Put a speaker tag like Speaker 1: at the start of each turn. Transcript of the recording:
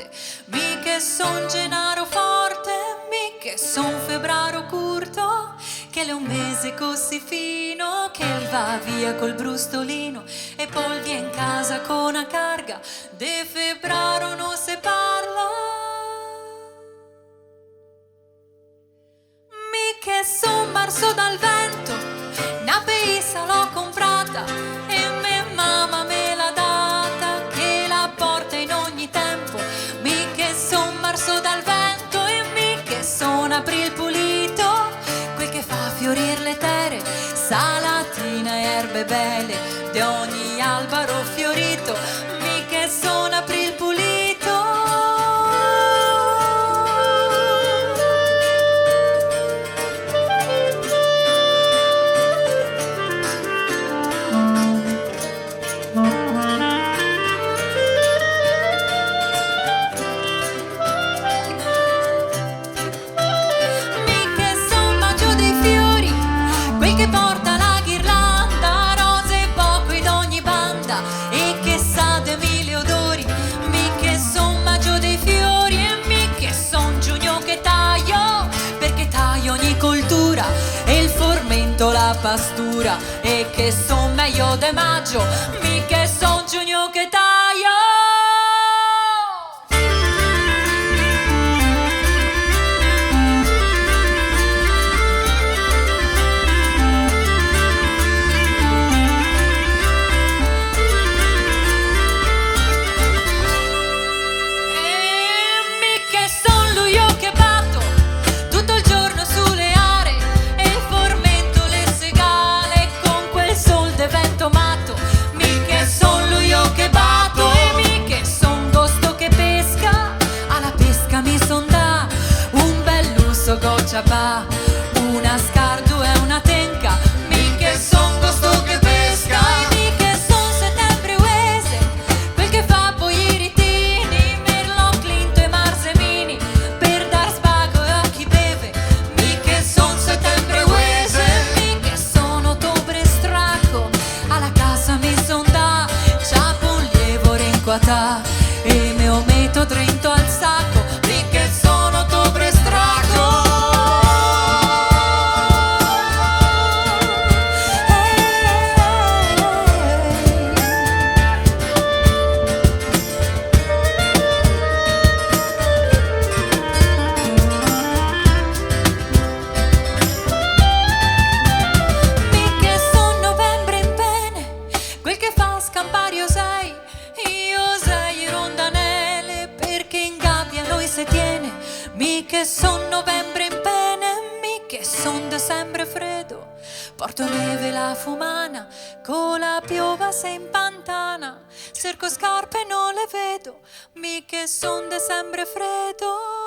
Speaker 1: morte, mi che son Genaro forte, mi che son febbraio curto, che è un mese così fino che il va via col brustolino e poi viene in casa con una carga de febbraio non si parla. Mi che son marzo dal vento, una peisa l'ho comprata e mia mamma me l'ha data, che la porta in ogni tempo. Mi che son marzo dal vento e mi che son april pulito, quel che fa fiorir le terre, salatina e erbe belle, di ogni albero fiorito, mi che son april pulito. Che porta la ghirlanda, rose e poco in ogni banda e che sa de mille odori, mi che son maggio dei fiori e mi che son giugno che taglio, perché taglio ogni coltura e il formento la pastura e che son meglio de maggio, mi che son giugno che taglio. Va una scardu e una tenca, mi che son gosto che pesca e mi che son settembre uese, quel che fa poi i ritini, Merlot, Clinto e Marsemini, per dar spago a chi beve, mi che son settembre uese, mi che son ottobre stracco, alla casa mi son da, ciapo un lievo rinquata e me o metto dritto al sacco, mi che son ottobre stracco. Mi che son novembre in pene, mi che son dicembre freddo, porto neve la fumana, con la piova se impantana, cerco scarpe e non le vedo, mi che son dicembre freddo.